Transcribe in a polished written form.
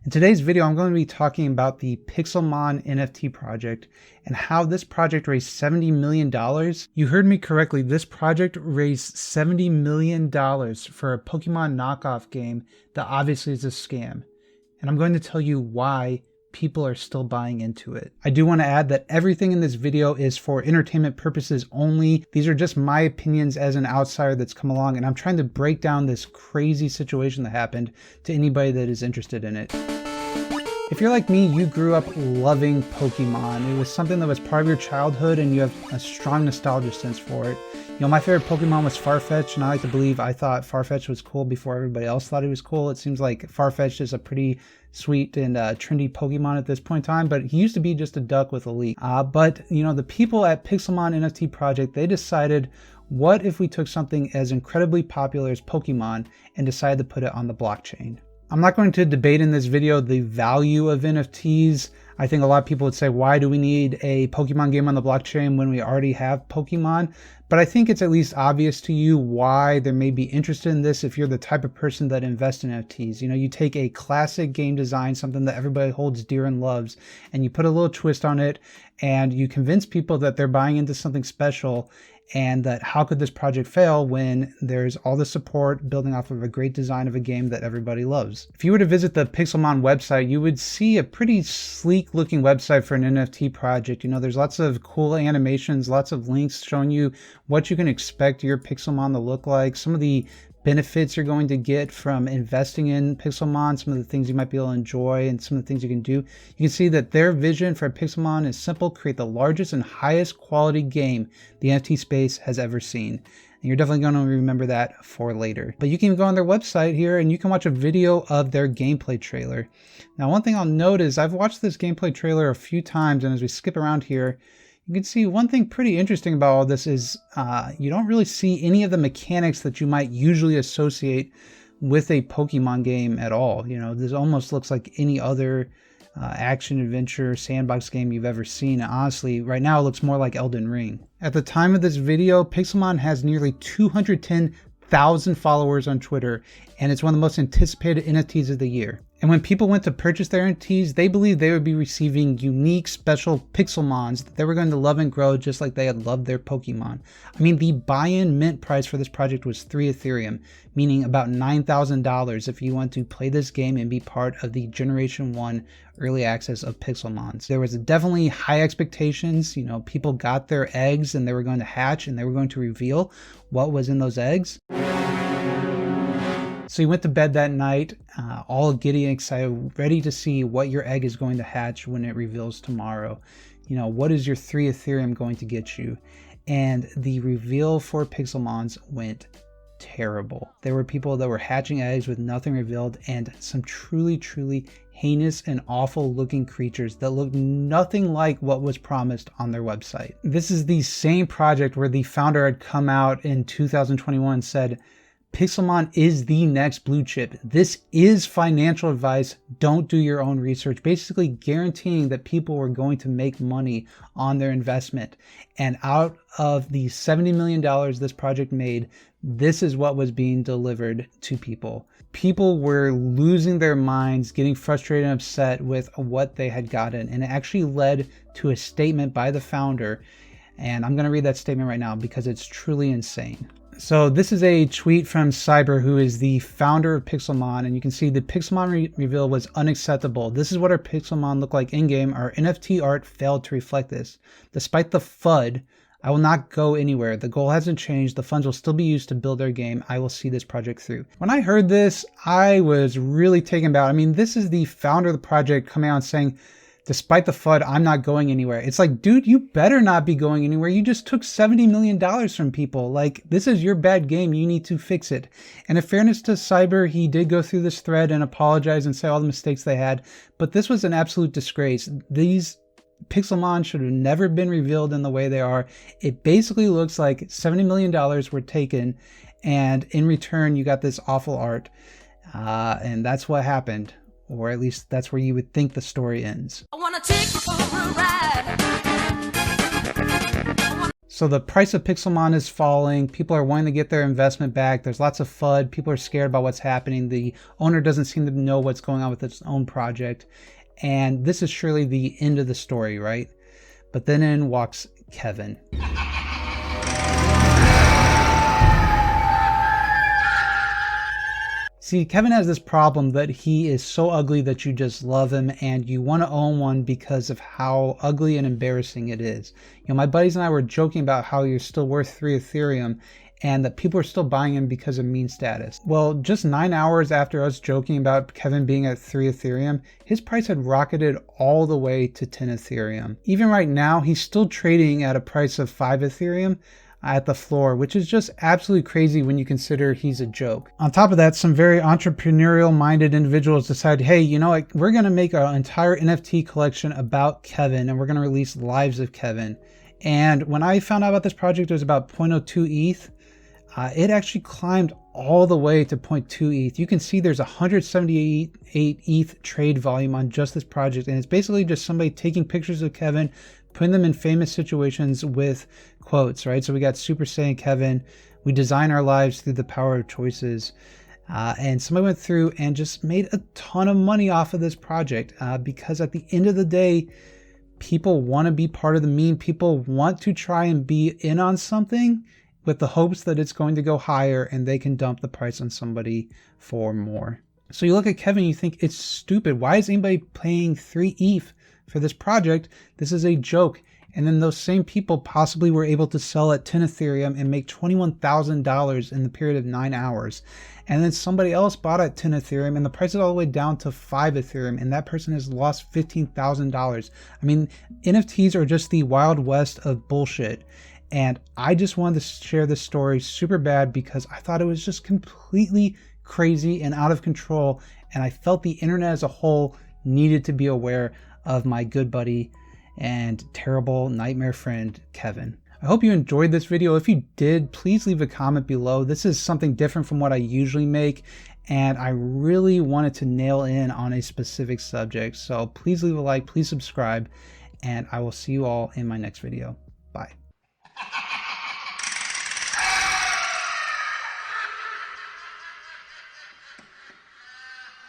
In today's video, I'm going to be talking about the Pixelmon NFT project and how this project raised $70 million. You heard me correctly, this project raised $70 million for a Pokemon knockoff game that obviously is a scam. And I'm going to tell you why people are still buying into it. I do want to add that everything in this video is for entertainment purposes only. These are just my opinions as an outsider that's come along, and I'm trying to break down this crazy situation that happened to anybody that is interested in it. If you're like me, you grew up loving Pokemon. It was something that was part of your childhood and you have a strong nostalgia sense for it. You know, my favorite Pokemon was Farfetch, and I like to believe I thought Farfetch was cool before everybody else thought he was cool. It seems like Farfetch is a pretty sweet and trendy Pokemon at this point in time, but he used to be just a duck with a leak. But, you know, the people at Pixelmon NFT project, they decided, what if we took something as incredibly popular as Pokemon and decided to put it on the blockchain? I'm not going to debate in this video the value of NFTs. I think a lot of people would say, why do we need a Pokemon game on the blockchain when we already have Pokemon? But I think it's at least obvious to you why there may be interested in this if you're the type of person that invests in NFTs. You know, you take a classic game design, something that everybody holds dear and loves, and you put a little twist on it, and you convince people that they're buying into something special, and that how could this project fail when there's all the support building off of a great design of a game that everybody loves. If you were to visit the Pixelmon website, you would see a pretty sleek looking website for an NFT project. You know, there's lots of cool animations, lots of links showing you what you can expect your Pixelmon to look like, some of the benefits you're going to get from investing in Pixelmon, some of the things you might be able to enjoy, and some of the things you can do. You can see that their vision for Pixelmon is simple: create the largest and highest quality game the NFT space has ever seen. And you're definitely going to remember that for later. But you can go on their website here and you can watch a video of their gameplay trailer. Now, one thing I'll note is I've watched this gameplay trailer a few times, and as we skip around here, you can see one thing pretty interesting about all this is you don't really see any of the mechanics that you might usually associate with a Pokemon game at all. You know, this almost looks like any other action adventure sandbox game you've ever seen. And honestly, right now it looks more like Elden Ring. At the time of this video, Pixelmon has nearly 210,000 followers on Twitter, and it's one of the most anticipated NFTs of the year. And when people went to purchase their NFTs, they believed they would be receiving unique, special Pixelmons that they were going to love and grow just like they had loved their Pokemon. I mean, the buy-in mint price for this project was 3 Ethereum, meaning about $9,000 if you want to play this game and be part of the Generation 1 early access of Pixelmons. There was definitely high expectations. You know, people got their eggs and they were going to hatch and they were going to reveal what was in those eggs. So you went to bed that night, all giddy and excited, ready to see what your egg is going to hatch when it reveals tomorrow. You know, what is your 3 Ethereum going to get you? And the reveal for Pixelmons went terrible. There were people that were hatching eggs with nothing revealed, and some truly, truly heinous and awful looking creatures that looked nothing like what was promised on their website. This is the same project where the founder had come out in 2021 and said, Pixelmon is the next blue chip. This is financial advice. Don't do your own research. Basically guaranteeing that people were going to make money on their investment. And out of the $70 million this project made, this is what was being delivered to people. People were losing their minds, getting frustrated and upset with what they had gotten. And it actually led to a statement by the founder. And I'm going to read that statement right now because it's truly insane. So this is a tweet from Cyber, who is the founder of Pixelmon, and you can see the Pixelmon reveal was unacceptable. This is what our Pixelmon look like in-game. Our NFT art failed to reflect this. Despite the FUD, I will not go anywhere. The goal hasn't changed. The funds will still be used to build our game. I will see this project through. When I heard this, I was really taken aback. I mean, this is the founder of the project coming out and saying, despite the FUD, I'm not going anywhere. It's like, dude, you better not be going anywhere. You just took $70 million from people. Like, this is your bad game. You need to fix it. And in fairness to Cyber, he did go through this thread and apologize and say all the mistakes they had. But this was an absolute disgrace. These Pixelmon should have never been revealed in the way they are. It basically looks like $70 million were taken, and in return, you got this awful art. And that's what happened. Or at least that's where you would think the story ends. I wanna take you for a ride. So the price of Pixelmon is falling. People are wanting to get their investment back. There's lots of FUD. People are scared about what's happening. The owner doesn't seem to know what's going on with its own project. And this is surely the end of the story, right? But then in walks Kevin. See, Kevin has this problem that he is so ugly that you just love him and you want to own one because of how ugly and embarrassing it is. You know, my buddies and I were joking about how you're still worth 3 Ethereum and that people are still buying him because of meme status. Well, just 9 hours after us joking about Kevin being at 3 Ethereum, his price had rocketed all the way to 10 Ethereum. Even right now, he's still trading at a price of 5 Ethereum at the floor, which is just absolutely crazy when you consider he's a joke. On top of that, some very entrepreneurial minded individuals decided, hey, you know what, we're going to make an entire NFT collection about Kevin and we're going to release lives of Kevin. And when I found out about this project, it was about 0.02 ETH. It actually climbed all the way to 0.2 ETH. You can see there's 178 ETH trade volume on just this project. And it's basically just somebody taking pictures of Kevin, putting them in famous situations with quotes, right? So we got Super Saiyan Kevin, we design our lives through the power of choices. And somebody went through and just made a ton of money off of this project because at the end of the day, people want to be part of the meme. People want to try and be in on something with the hopes that it's going to go higher and they can dump the price on somebody for more. So you look at Kevin, you think it's stupid. Why is anybody paying 3 ETH for this project? This is a joke. And then those same people possibly were able to sell at 10 Ethereum and make $21,000 in the period of 9 hours. And then somebody else bought at 10 Ethereum and the price is all the way down to 5 Ethereum and that person has lost $15,000. I mean, NFTs are just the wild west of bullshit. And I just wanted to share this story super bad because I thought it was just completely crazy and out of control. And I felt the internet as a whole needed to be aware of my good buddy and terrible nightmare friend, Kevin. I hope you enjoyed this video. If you did, please leave a comment below. This is something different from what I usually make. And I really wanted to nail in on a specific subject. So please leave a like, please subscribe, and I will see you all in my next video.